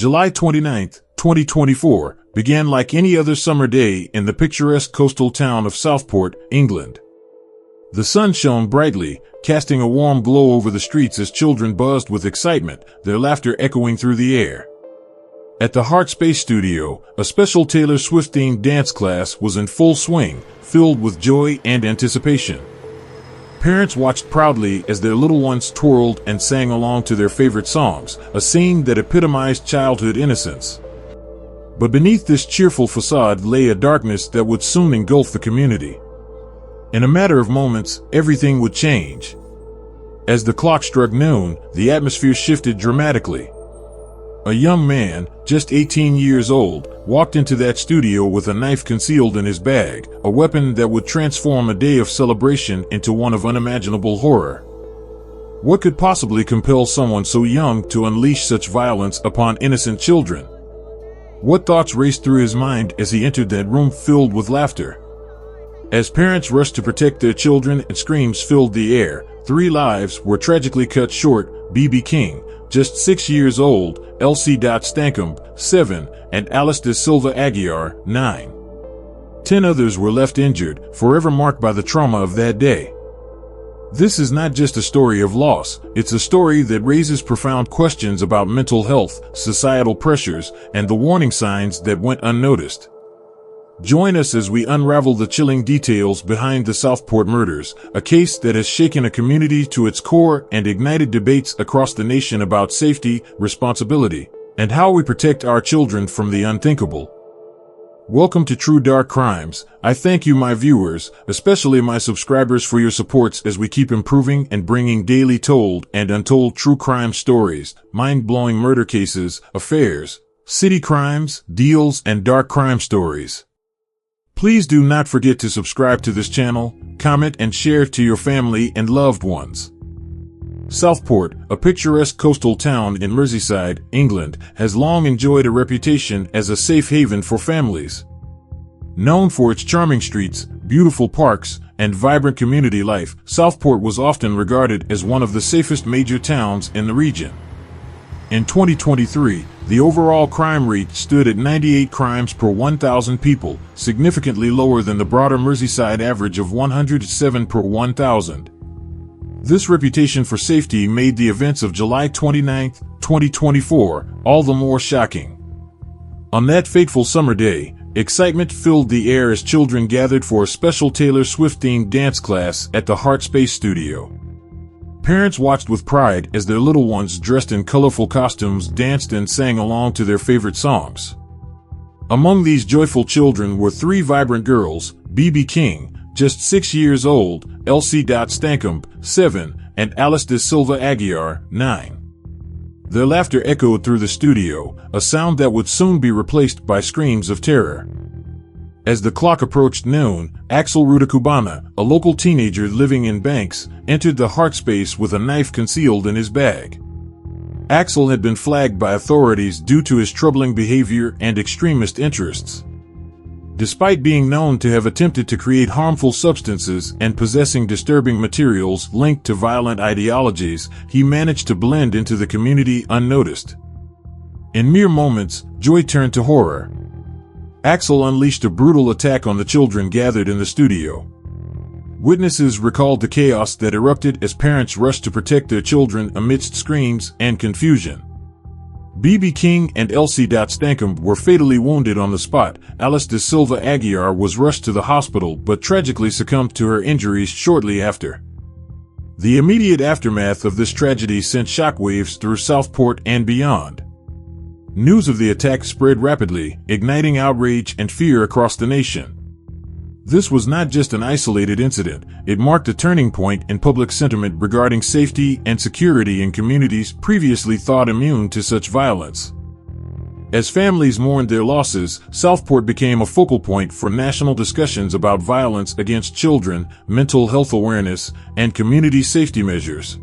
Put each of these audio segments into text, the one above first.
July 29, 2024, began like any other summer day in the picturesque coastal town of Southport, England. The sun shone brightly, casting a warm glow over the streets as children buzzed with excitement, their laughter echoing through the air. At the Heart Space Studio, a special Taylor Swift-themed dance class was in full swing, filled with joy and anticipation. Parents watched proudly as their little ones twirled and sang along to their favorite songs, a scene that epitomized childhood innocence. But beneath this cheerful facade lay a darkness that would soon engulf the community. In a matter of moments, everything would change. As the clock struck noon, the atmosphere shifted dramatically. A young man, just 18 years old, walked into that studio with a knife concealed in his bag, a weapon that would transform a day of celebration into one of unimaginable horror. What could possibly compel someone so young to unleash such violence upon innocent children? What thoughts raced through his mind as he entered that room filled with laughter? As parents rushed to protect their children and screams filled the air, 3 lives were tragically cut short: Bebe King, just 6 years old, Elsie Dot Stancombe, 7, and Alice da Silva Aguiar, 9. 10 others were left injured, forever marked by the trauma of that day. This is not just a story of loss, it's a story that raises profound questions about mental health, societal pressures, and the warning signs that went unnoticed. Join us as we unravel the chilling details behind the Southport murders, a case that has shaken a community to its core and ignited debates across the nation about safety, responsibility, and how we protect our children from the unthinkable. Welcome to True Dark Crimes. I thank you, my viewers, especially my subscribers, for your supports as we keep improving and bringing daily told and untold true crime stories, mind-blowing murder cases, affairs, city crimes, deals, and dark crime stories. Please do not forget to subscribe to this channel, comment, and share to your family and loved ones. Southport, a picturesque coastal town in Merseyside, England, has long enjoyed a reputation as a safe haven for families. Known for its charming streets, beautiful parks, and vibrant community life, Southport was often regarded as one of the safest major towns in the region. In 2023, the overall crime rate stood at 98 crimes per 1,000 people, significantly lower than the broader Merseyside average of 107 per 1,000. This reputation for safety made the events of July 29, 2024, all the more shocking. On that fateful summer day, excitement filled the air as children gathered for a special Taylor Swift-themed dance class at the Heart Space Studio. Parents watched with pride as their little ones dressed in colorful costumes danced and sang along to their favorite songs. Among these joyful children were 3 vibrant girls: Bebe King, just 6 years old, Elsie Dot Stancombe, 7, and Alice da Silva Aguiar, 9. Their laughter echoed through the studio, a sound that would soon be replaced by screams of terror. As the clock approached noon, Axel Rudakubana, a local teenager living in Banks, entered the Heart Space with a knife concealed in his bag. Axel had been flagged by authorities due to his troubling behavior and extremist interests. Despite being known to have attempted to create harmful substances and possessing disturbing materials linked to violent ideologies, he managed to blend into the community unnoticed. In mere moments, joy turned to horror. Axel unleashed a brutal attack on the children gathered in the studio. Witnesses recalled the chaos that erupted as parents rushed to protect their children amidst screams and confusion. Bebe King and Elsie Dot Stancombe were fatally wounded on the spot. Alice da Silva Aguiar was rushed to the hospital but tragically succumbed to her injuries shortly after. The immediate aftermath of this tragedy sent shockwaves through Southport and beyond. News of the attack spread rapidly, igniting outrage and fear across the nation. This was not just an isolated incident, it marked a turning point in public sentiment regarding safety and security in communities previously thought immune to such violence. As families mourned their losses, Southport became a focal point for national discussions about violence against children, mental health awareness, and community safety measures.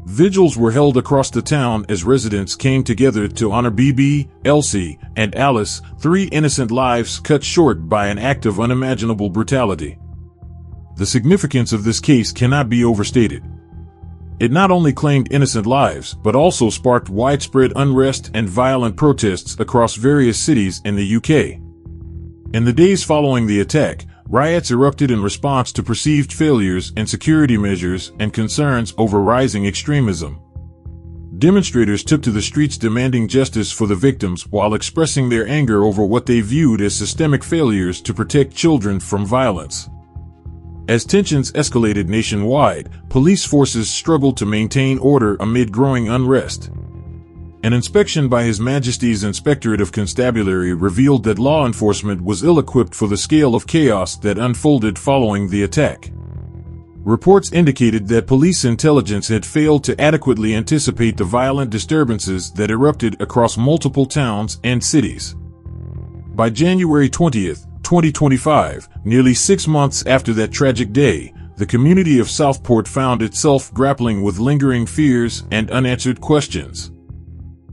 Vigils were held across the town as residents came together to honor Bebe, Elsie, and Alice, 3 innocent lives cut short by an act of unimaginable brutality. The significance of this case cannot be overstated. It not only claimed innocent lives, but also sparked widespread unrest and violent protests across various cities in the UK. In the days following the attack, riots erupted in response to perceived failures in security measures and concerns over rising extremism. Demonstrators took to the streets demanding justice for the victims while expressing their anger over what they viewed as systemic failures to protect children from violence. As tensions escalated nationwide, police forces struggled to maintain order amid growing unrest. An inspection by His Majesty's Inspectorate of Constabulary revealed that law enforcement was ill-equipped for the scale of chaos that unfolded following the attack. Reports indicated that police intelligence had failed to adequately anticipate the violent disturbances that erupted across multiple towns and cities. By January 20th, 2025, nearly 6 months after that tragic day, the community of Southport found itself grappling with lingering fears and unanswered questions.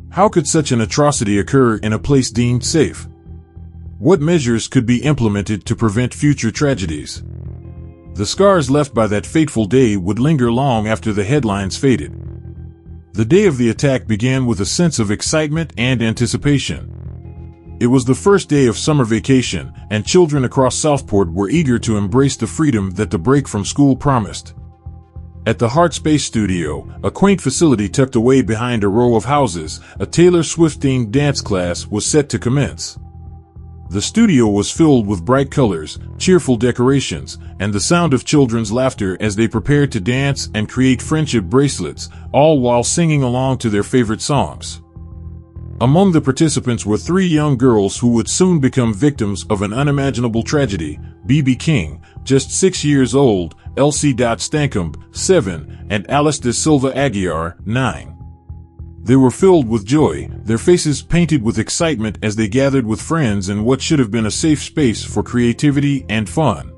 How could such an atrocity occur in a place deemed safe? What measures could be implemented to prevent future tragedies? The scars left by that fateful day would linger long after the headlines faded. The day of the attack began with a sense of excitement and anticipation. It was the first day of summer vacation, and children across Southport were eager to embrace the freedom that the break from school promised. At the Heart Space Studio, a quaint facility tucked away behind a row of houses, a Taylor Swift-themed dance class was set to commence. The studio was filled with bright colors, cheerful decorations, and the sound of children's laughter as they prepared to dance and create friendship bracelets, all while singing along to their favorite songs. Among the participants were 3 young girls who would soon become victims of an unimaginable tragedy: Bebe King, just 6 years old, Elsie Dot Stancombe, 7, and Alice da Silva Aguiar, 9. They were filled with joy, their faces painted with excitement as they gathered with friends in what should have been a safe space for creativity and fun.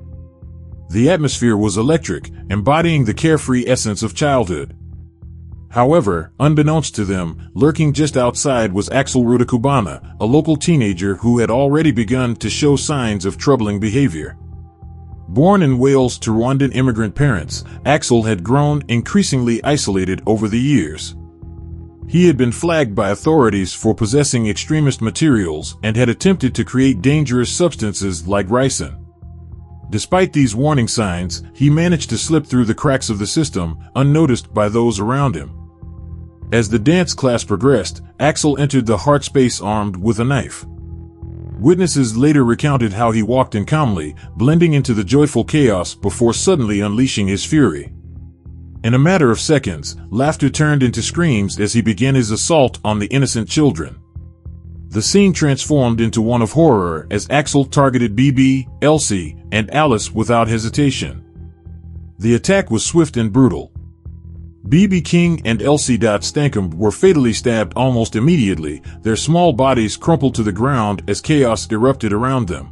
The atmosphere was electric, embodying the carefree essence of childhood. However, unbeknownst to them, lurking just outside was Axel Rudakubana, a local teenager who had already begun to show signs of troubling behavior. Born in Wales to Rwandan immigrant parents, Axel had grown increasingly isolated over the years. He had been flagged by authorities for possessing extremist materials and had attempted to create dangerous substances like ricin. Despite these warning signs, he managed to slip through the cracks of the system, unnoticed by those around him. As the dance class progressed, Axel entered the heart space armed with a knife. Witnesses later recounted how he walked in calmly, blending into the joyful chaos before suddenly unleashing his fury. In a matter of seconds, laughter turned into screams as he began his assault on the innocent children. The scene transformed into one of horror as Axel targeted Bebe, Elsie, and Alice without hesitation. The attack was swift and brutal. Bebe King and Elsie Dot Stancombe were fatally stabbed almost immediately, their small bodies crumpled to the ground as chaos erupted around them.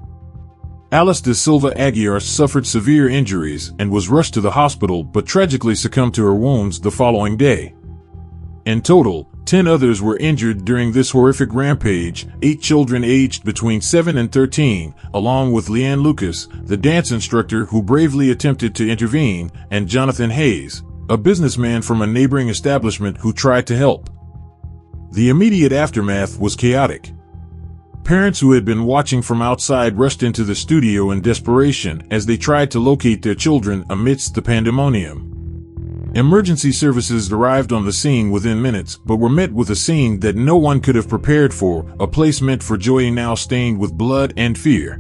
Alice da Silva Aguiar suffered severe injuries and was rushed to the hospital but tragically succumbed to her wounds the following day. In total, 10 others were injured during this horrific rampage, 8 children aged between 7 and 13, along with Leanne Lucas, the dance instructor who bravely attempted to intervene, and Jonathan Hayes, a businessman from a neighboring establishment who tried to help. The immediate aftermath was chaotic. Parents who had been watching from outside rushed into the studio in desperation as they tried to locate their children amidst the pandemonium. Emergency services arrived on the scene within minutes, but were met with a scene that no one could have prepared for, a place meant for joy now stained with blood and fear.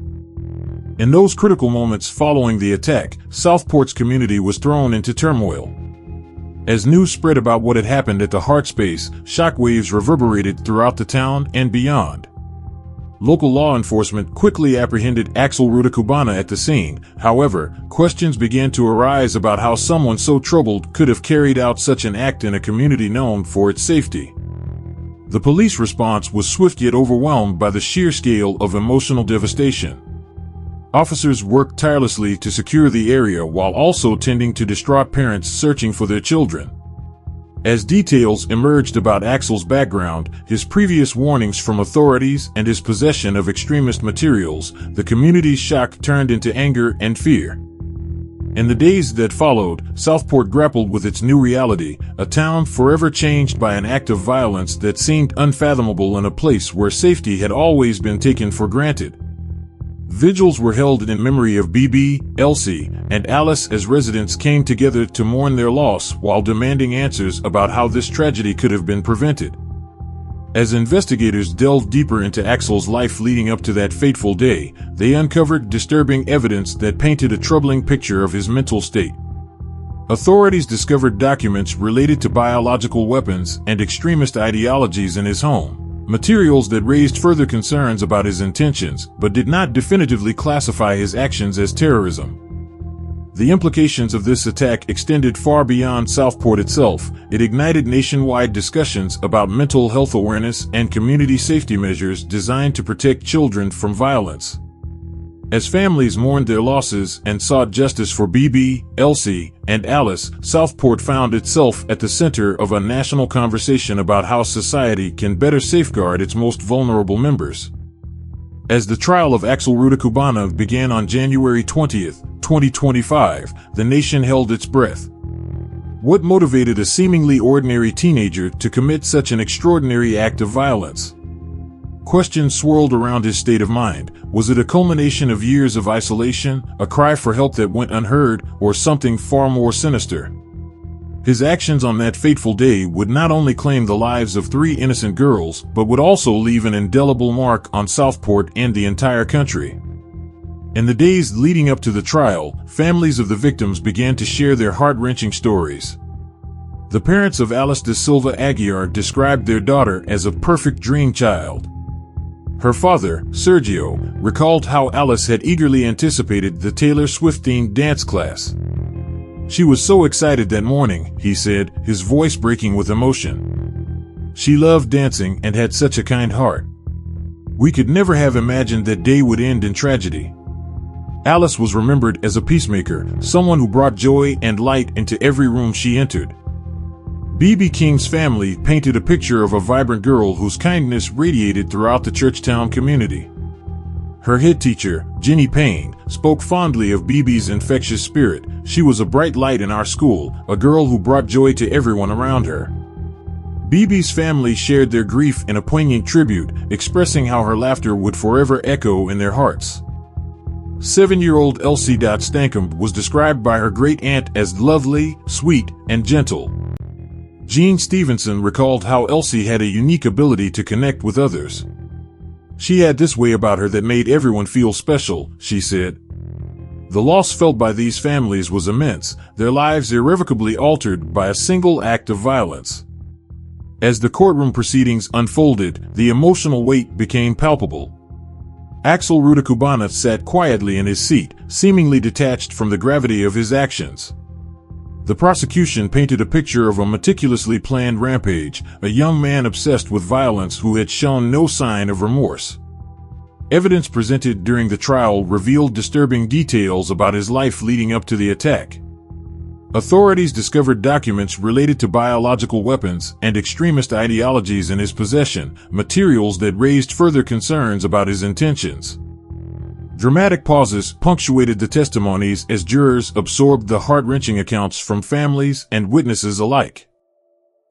In those critical moments following the attack, Southport's community was thrown into turmoil. As news spread about what had happened at the Heart Space, shockwaves reverberated throughout the town and beyond. Local law enforcement quickly apprehended Axel Rudakubana at the scene. However, questions began to arise about how someone so troubled could have carried out such an act in a community known for its safety. The police response was swift yet overwhelmed by the sheer scale of emotional devastation. Officers worked tirelessly to secure the area while also tending to distraught parents searching for their children. As details emerged about Axel's background, his previous warnings from authorities, and his possession of extremist materials, the community's shock turned into anger and fear. In the days that followed, Southport grappled with its new reality, a town forever changed by an act of violence that seemed unfathomable in a place where safety had always been taken for granted. Vigils were held in memory of Bebe, Elsie, and Alice as residents came together to mourn their loss while demanding answers about how this tragedy could have been prevented. As investigators delved deeper into Axel's life leading up to that fateful day, they uncovered disturbing evidence that painted a troubling picture of his mental state. Authorities discovered documents related to biological weapons and extremist ideologies in his home, materials that raised further concerns about his intentions but did not definitively classify his actions as terrorism. The implications of this attack extended far beyond Southport itself. It ignited nationwide discussions about mental health awareness and community safety measures designed to protect children from violence. As families mourned their losses and sought justice for Bebe, Elsie, and Alice, Southport found itself at the center of a national conversation about how society can better safeguard its most vulnerable members. As the trial of Axel Rudakubana began on January 20, 2025, the nation held its breath. What motivated a seemingly ordinary teenager to commit such an extraordinary act of violence? Questions swirled around his state of mind. Was it a culmination of years of isolation, a cry for help that went unheard, or something far more sinister? His actions on that fateful day would not only claim the lives of 3 innocent girls, but would also leave an indelible mark on Southport and the entire country. In the days leading up to the trial, families of the victims began to share their heart-wrenching stories. The parents of Alice da Silva Aguiar described their daughter as a perfect dream child. Her father, Sergio, recalled how Alice had eagerly anticipated the Taylor Swift-themed dance class. She was so excited that morning, he said, his voice breaking with emotion. She loved dancing and had such a kind heart. We could never have imagined that day would end in tragedy. Alice was remembered as a peacemaker, someone who brought joy and light into every room she entered. Bebe King's family painted a picture of a vibrant girl whose kindness radiated throughout the Churchtown community. Her head teacher, Jenny Payne, spoke fondly of Bebe's infectious spirit. She was a bright light in our school, a girl who brought joy to everyone around her. Bebe's family shared their grief in a poignant tribute, expressing how her laughter would forever echo in their hearts. 7-year-old Elsie Dot Stancombe was described by her great-aunt as lovely, sweet, and gentle. Jean Stevenson recalled how Elsie had a unique ability to connect with others. She had this way about her that made everyone feel special, she said. The loss felt by these families was immense, their lives irrevocably altered by a single act of violence. As the courtroom proceedings unfolded, the emotional weight became palpable. Axel Rudakubana sat quietly in his seat, seemingly detached from the gravity of his actions. The prosecution painted a picture of a meticulously planned rampage, a young man obsessed with violence who had shown no sign of remorse. Evidence presented during the trial revealed disturbing details about his life leading up to the attack. Authorities discovered documents related to biological weapons and extremist ideologies in his possession, materials that raised further concerns about his intentions. Dramatic pauses punctuated the testimonies as jurors absorbed the heart-wrenching accounts from families and witnesses alike.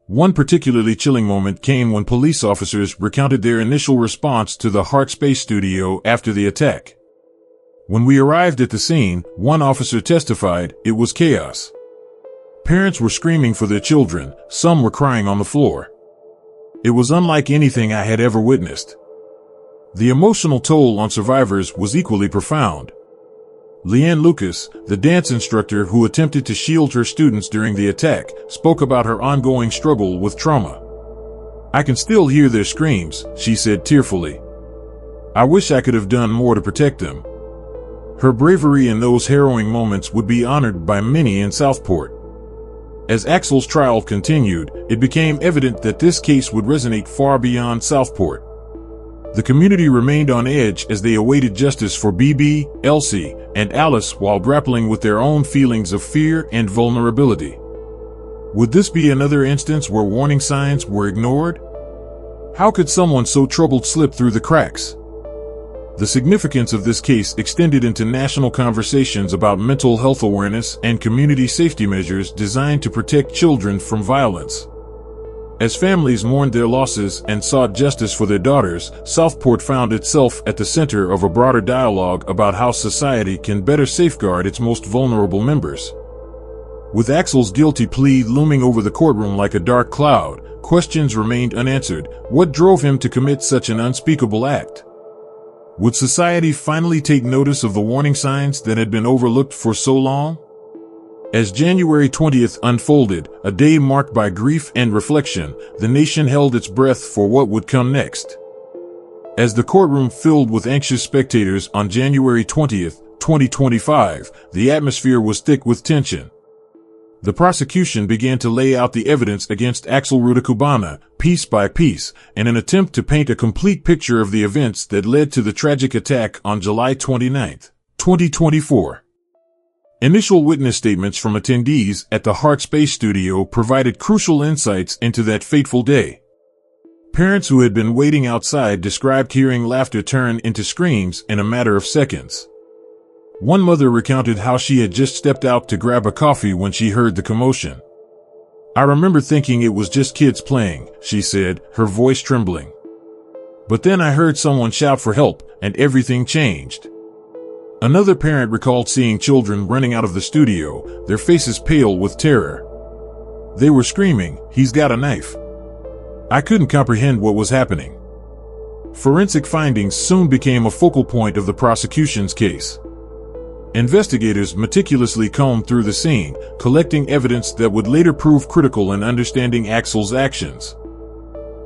One particularly chilling moment came when police officers recounted their initial response to the Hart Space Studio after the attack. When we arrived at the scene, one officer testified, it was chaos. Parents were screaming for their children, some were crying on the floor. It was unlike anything I had ever witnessed. The emotional toll on survivors was equally profound. Leanne Lucas, the dance instructor who attempted to shield her students during the attack, spoke about her ongoing struggle with trauma. I can still hear their screams, she said tearfully. I wish I could have done more to protect them. Her bravery in those harrowing moments would be honored by many in Southport. As Axel's trial continued, it became evident that this case would resonate far beyond Southport. The community remained on edge as they awaited justice for Bebe, Elsie, and Alice while grappling with their own feelings of fear and vulnerability. Would this be another instance where warning signs were ignored? How could someone so troubled slip through the cracks? The significance of this case extended into national conversations about mental health awareness and community safety measures designed to protect children from violence. As families mourned their losses and sought justice for their daughters, Southport found itself at the center of a broader dialogue about how society can better safeguard its most vulnerable members. With Axel's guilty plea looming over the courtroom like a dark cloud, questions remained unanswered. What drove him to commit such an unspeakable act? Would society finally take notice of the warning signs that had been overlooked for so long? As January 20th unfolded, a day marked by grief and reflection, the nation held its breath for what would come next. As the courtroom filled with anxious spectators on January 20th, 2025, the atmosphere was thick with tension. The prosecution began to lay out the evidence against Axel Rudakubana, piece by piece, in an attempt to paint a complete picture of the events that led to the tragic attack on July 29, 2024. Initial witness statements from attendees at the Heart Space studio provided crucial insights into that fateful day. Parents who had been waiting outside described hearing laughter turn into screams in a matter of seconds. One mother recounted how she had just stepped out to grab a coffee when she heard the commotion. "I remember thinking it was just kids playing," she said, her voice trembling. "But then I heard someone shout for help, and everything changed." Another parent recalled seeing children running out of the studio, their faces pale with terror. They were screaming, "He's got a knife." I couldn't comprehend what was happening. Forensic findings soon became a focal point of the prosecution's case. Investigators meticulously combed through the scene, collecting evidence that would later prove critical in understanding Axel's actions.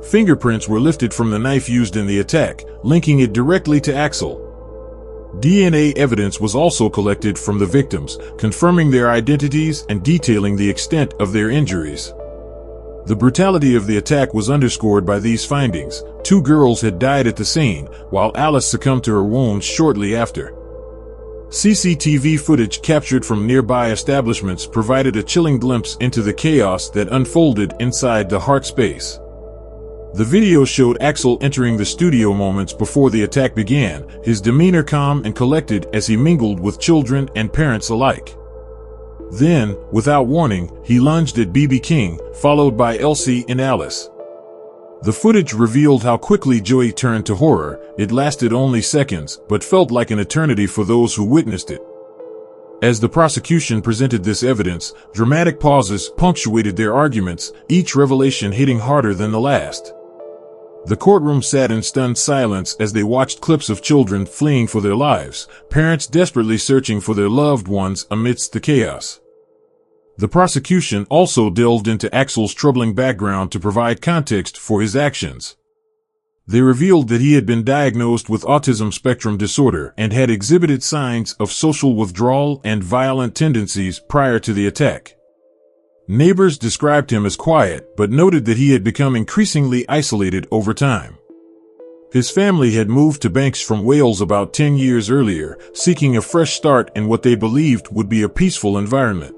Fingerprints were lifted from the knife used in the attack, linking it directly to Axel. DNA evidence was also collected from the victims, confirming their identities and detailing the extent of their injuries. The brutality of the attack was underscored by these findings. 2 girls had died at the scene, while Alice succumbed to her wounds shortly after. CCTV footage captured from nearby establishments provided a chilling glimpse into the chaos that unfolded inside the Heart Space. The video showed Axel entering the studio moments before the attack began, his demeanor calm and collected as he mingled with children and parents alike. Then, without warning, he lunged at Bebe King, followed by Elsie and Alice. The footage revealed how quickly joy turned to horror. It lasted only seconds, but felt like an eternity for those who witnessed it. As the prosecution presented this evidence, dramatic pauses punctuated their arguments, each revelation hitting harder than the last. The courtroom sat in stunned silence as they watched clips of children fleeing for their lives, parents desperately searching for their loved ones amidst the chaos. The prosecution also delved into Axel's troubling background to provide context for his actions. They revealed that he had been diagnosed with autism spectrum disorder and had exhibited signs of social withdrawal and violent tendencies prior to the attack. Neighbors described him as quiet, but noted that he had become increasingly isolated over time. His family had moved to Banks from Wales about 10 years earlier, seeking a fresh start in what they believed would be a peaceful environment.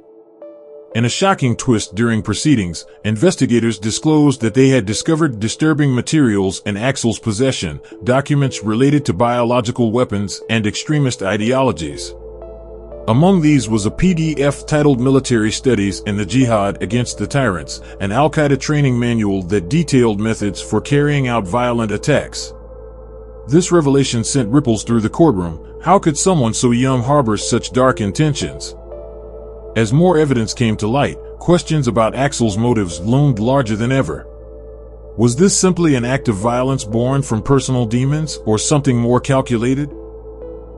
In a shocking twist during proceedings, investigators disclosed that they had discovered disturbing materials in Axel's possession, documents related to biological weapons and extremist ideologies. Among these was a PDF titled Military Studies in the Jihad Against the Tyrants, an Al-Qaeda training manual that detailed methods for carrying out violent attacks. This revelation sent ripples through the courtroom. How could someone so young harbor such dark intentions? As more evidence came to light, questions about Axel's motives loomed larger than ever. Was this simply an act of violence born from personal demons, or something more calculated?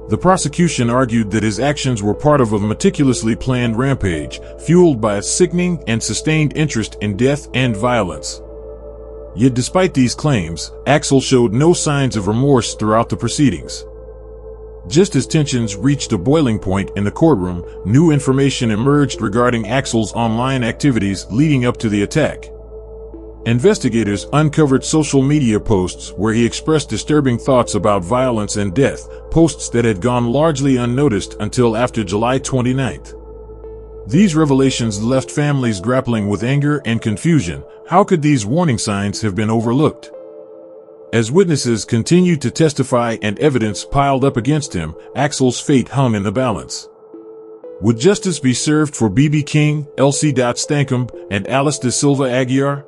The prosecution argued that his actions were part of a meticulously planned rampage, fueled by a sickening and sustained interest in death and violence. Yet despite these claims, Axel showed no signs of remorse throughout the proceedings. Just as tensions reached a boiling point in the courtroom, new information emerged regarding Axel's online activities leading up to the attack. Investigators uncovered social media posts where he expressed disturbing thoughts about violence and death, posts that had gone largely unnoticed until after July 29th. These revelations left families grappling with anger and confusion. How could these warning signs have been overlooked? As witnesses continued to testify and evidence piled up against him, Axel's fate hung in the balance. Would justice be served for Bebe King, Elsie Dot Stancombe, and Alice da Silva Aguiar?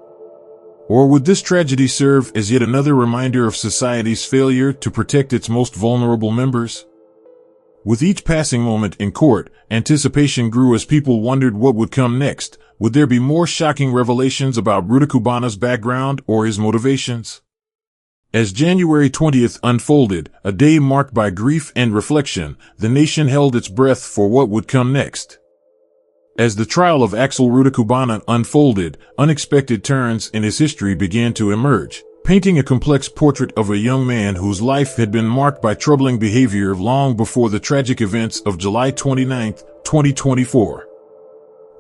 Or would this tragedy serve as yet another reminder of society's failure to protect its most vulnerable members? With each passing moment in court, anticipation grew as people wondered what would come next. Would there be more shocking revelations about Rudakubana's background or his motivations? As January 20th unfolded, a day marked by grief and reflection, the nation held its breath for what would come next. As the trial of Axel Rudakubana unfolded, unexpected turns in his history began to emerge, painting a complex portrait of a young man whose life had been marked by troubling behavior long before the tragic events of July 29, 2024.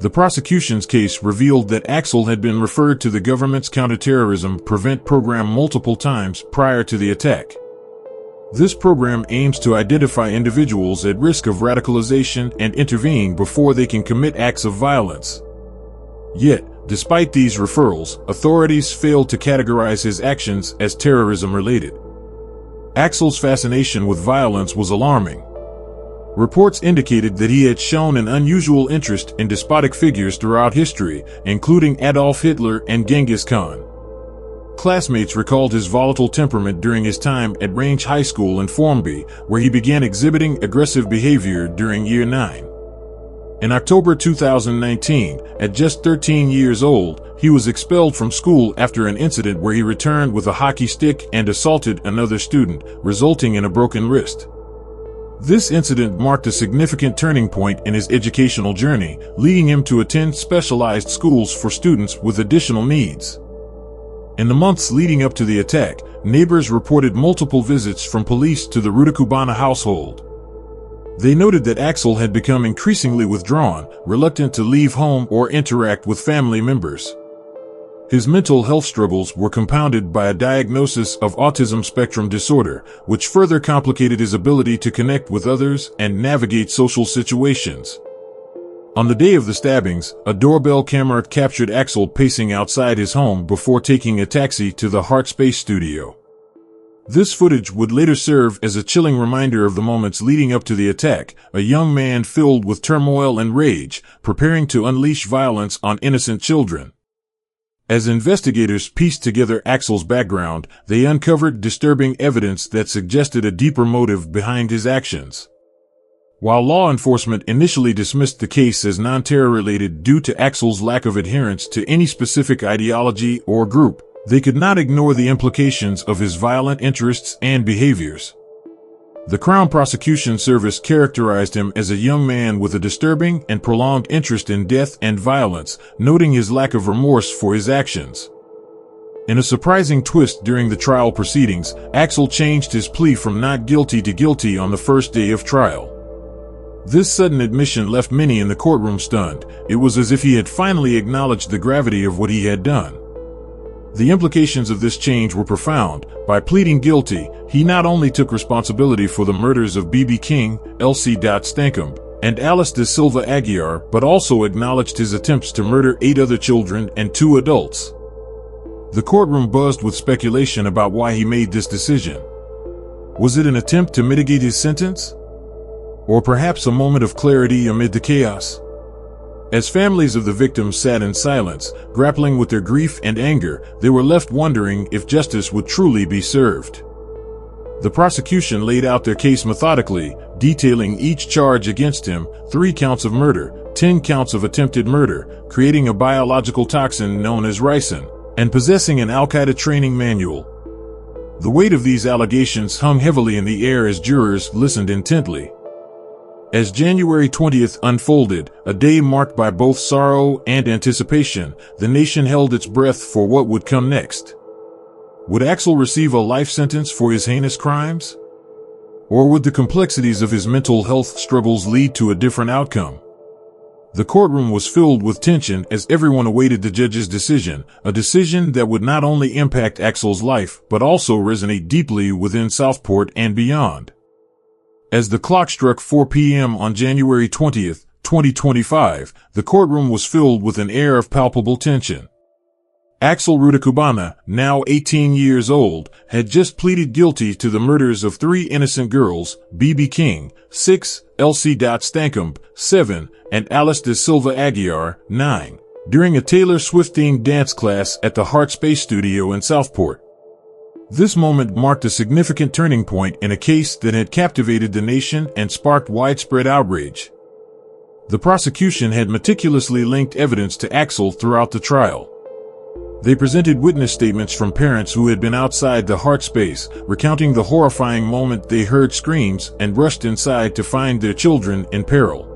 The prosecution's case revealed that Axel had been referred to the government's counterterrorism prevent program multiple times prior to the attack. This program aims to identify individuals at risk of radicalization and intervene before they can commit acts of violence. Yet, despite these referrals, authorities failed to categorize his actions as terrorism-related. Axel's fascination with violence was alarming. Reports indicated that he had shown an unusual interest in despotic figures throughout history, including Adolf Hitler and Genghis Khan. Classmates recalled his volatile temperament during his time at Range High School in Formby, where he began exhibiting aggressive behavior during Year 9. In October 2019, at just 13 years old, he was expelled from school after an incident where he returned with a hockey stick and assaulted another student, resulting in a broken wrist. This incident marked a significant turning point in his educational journey, leading him to attend specialized schools for students with additional needs. In the months leading up to the attack, neighbors reported multiple visits from police to the Rudakubana household. They noted that Axel had become increasingly withdrawn, reluctant to leave home or interact with family members. His mental health struggles were compounded by a diagnosis of autism spectrum disorder, which further complicated his ability to connect with others and navigate social situations. On the day of the stabbings, a doorbell camera captured Axel pacing outside his home before taking a taxi to the Heart Space studio. This footage would later serve as a chilling reminder of the moments leading up to the attack, a young man filled with turmoil and rage, preparing to unleash violence on innocent children. As investigators pieced together Axel's background, they uncovered disturbing evidence that suggested a deeper motive behind his actions. While law enforcement initially dismissed the case as non-terror-related due to Axel's lack of adherence to any specific ideology or group, they could not ignore the implications of his violent interests and behaviors. The Crown Prosecution Service characterized him as a young man with a disturbing and prolonged interest in death and violence, noting his lack of remorse for his actions. In a surprising twist during the trial proceedings, Axel changed his plea from not guilty to guilty on the first day of trial. This sudden admission left many in the courtroom stunned. It was as if he had finally acknowledged the gravity of what he had done. The implications of this change were profound. By pleading guilty, he not only took responsibility for the murders of Bebe King, Elsie Dot Stancombe, and Alice da Silva Aguiar, but also acknowledged his attempts to murder 8 other children and 2 adults. The courtroom buzzed with speculation about why he made this decision. Was it an attempt to mitigate his sentence? Or perhaps a moment of clarity amid the chaos? As families of the victims sat in silence, grappling with their grief and anger, they were left wondering if justice would truly be served. The prosecution laid out their case methodically, detailing each charge against him: 3 counts of murder, 10 counts of attempted murder, creating a biological toxin known as ricin, and possessing an Al-Qaeda training manual. The weight of these allegations hung heavily in the air as jurors listened intently. As January 20th unfolded, a day marked by both sorrow and anticipation, the nation held its breath for what would come next. Would Axel receive a life sentence for his heinous crimes? Or would the complexities of his mental health struggles lead to a different outcome? The courtroom was filled with tension as everyone awaited the judge's decision, a decision that would not only impact Axel's life but also resonate deeply within Southport and beyond. As the clock struck 4 p.m. on January 20th, 2025, the courtroom was filled with an air of palpable tension. Axel Rudakubana, now 18 years old, had just pleaded guilty to the murders of 3 innocent girls, Bebe King, 6, Elsie Dot Stancombe, 7, and Alice da Silva Aguiar, 9, during a Taylor Swift-themed dance class at the Heart Space Studio in Southport. This moment marked a significant turning point in a case that had captivated the nation and sparked widespread outrage. The prosecution had meticulously linked evidence to Axel throughout the trial. They presented witness statements from parents who had been outside the Heart Space, recounting the horrifying moment they heard screams and rushed inside to find their children in peril.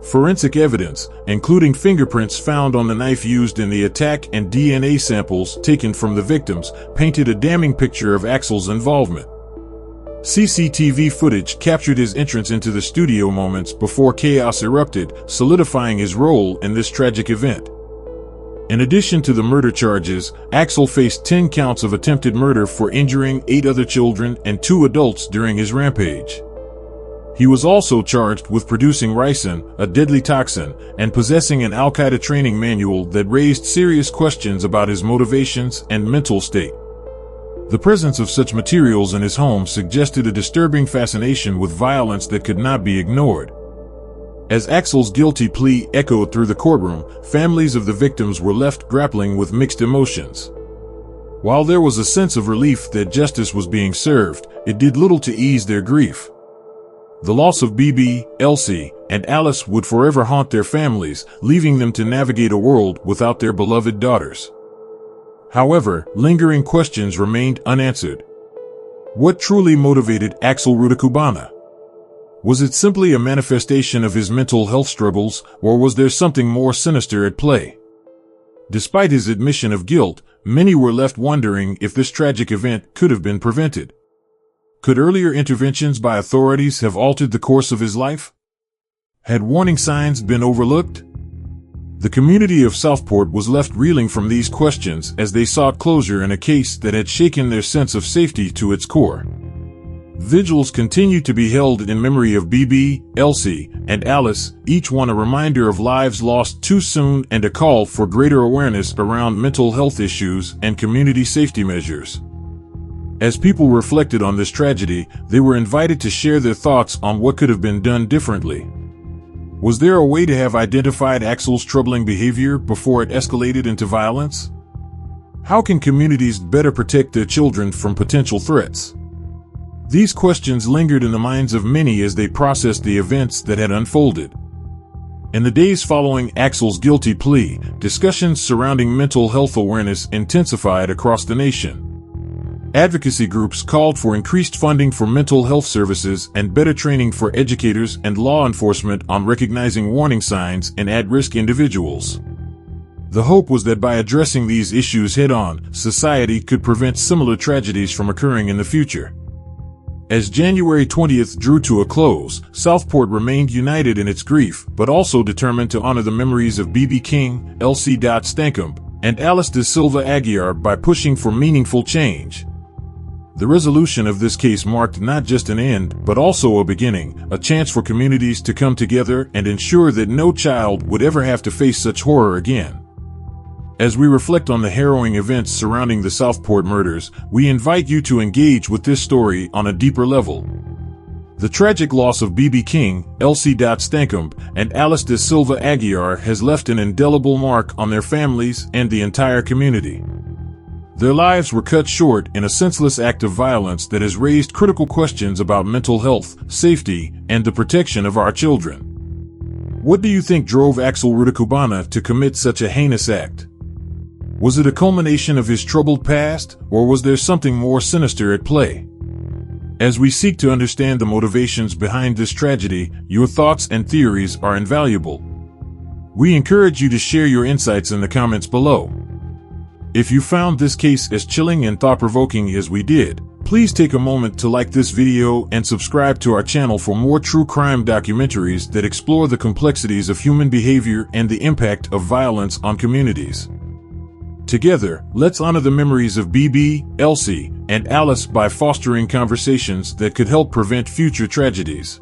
Forensic evidence, including fingerprints found on the knife used in the attack and DNA samples taken from the victims, painted a damning picture of Axel's involvement. CCTV footage captured his entrance into the studio moments before chaos erupted, solidifying his role in this tragic event. In addition to the murder charges, Axel faced 10 counts of attempted murder for injuring 8 other children and 2 adults during his rampage. He was also charged with producing ricin, a deadly toxin, and possessing an Al-Qaeda training manual that raised serious questions about his motivations and mental state. The presence of such materials in his home suggested a disturbing fascination with violence that could not be ignored. As Axel's guilty plea echoed through the courtroom, families of the victims were left grappling with mixed emotions. While there was a sense of relief that justice was being served, it did little to ease their grief. The loss of Bebe, Elsie, and Alice would forever haunt their families, leaving them to navigate a world without their beloved daughters. However, lingering questions remained unanswered. What truly motivated Axel Rudakubana? Was it simply a manifestation of his mental health struggles, or was there something more sinister at play? Despite his admission of guilt, many were left wondering if this tragic event could have been prevented. Could earlier interventions by authorities have altered the course of his life? Had warning signs been overlooked? The community of Southport was left reeling from these questions as they sought closure in a case that had shaken their sense of safety to its core. Vigils continued to be held in memory of Bebe, Elsie, and Alice, each one a reminder of lives lost too soon and a call for greater awareness around mental health issues and community safety measures. As people reflected on this tragedy, they were invited to share their thoughts on what could have been done differently. Was there a way to have identified Axel's troubling behavior before it escalated into violence? How can communities better protect their children from potential threats? These questions lingered in the minds of many as they processed the events that had unfolded. In the days following Axel's guilty plea, discussions surrounding mental health awareness intensified across the nation. Advocacy groups called for increased funding for mental health services and better training for educators and law enforcement on recognizing warning signs in at-risk individuals. The hope was that by addressing these issues head-on, society could prevent similar tragedies from occurring in the future. As January 20th drew to a close, Southport remained united in its grief, but also determined to honor the memories of Bebe King, Elsie Dot Stancombe, and Alice da Silva Aguiar by pushing for meaningful change. The resolution of this case marked not just an end, but also a beginning, a chance for communities to come together and ensure that no child would ever have to face such horror again. As we reflect on the harrowing events surrounding the Southport murders, we invite you to engage with this story on a deeper level. The tragic loss of Bebe King, Elsie Dot Stancombe, and Alice da Silva Aguiar has left an indelible mark on their families and the entire community. Their lives were cut short in a senseless act of violence that has raised critical questions about mental health, safety, and the protection of our children. What do you think drove Axel Rudakubana to commit such a heinous act? Was it a culmination of his troubled past, or was there something more sinister at play? As we seek to understand the motivations behind this tragedy, your thoughts and theories are invaluable. We encourage you to share your insights in the comments below. If you found this case as chilling and thought-provoking as we did, please take a moment to like this video and subscribe to our channel for more true crime documentaries that explore the complexities of human behavior and the impact of violence on communities. Together, let's honor the memories of Bebe, Elsie, and Alice by fostering conversations that could help prevent future tragedies.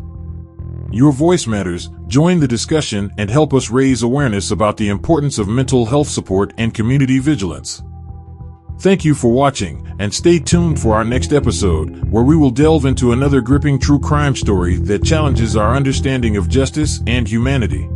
Your voice matters. Join the discussion and help us raise awareness about the importance of mental health support and community vigilance. Thank you for watching, and stay tuned for our next episode, where we will delve into another gripping true crime story that challenges our understanding of justice and humanity.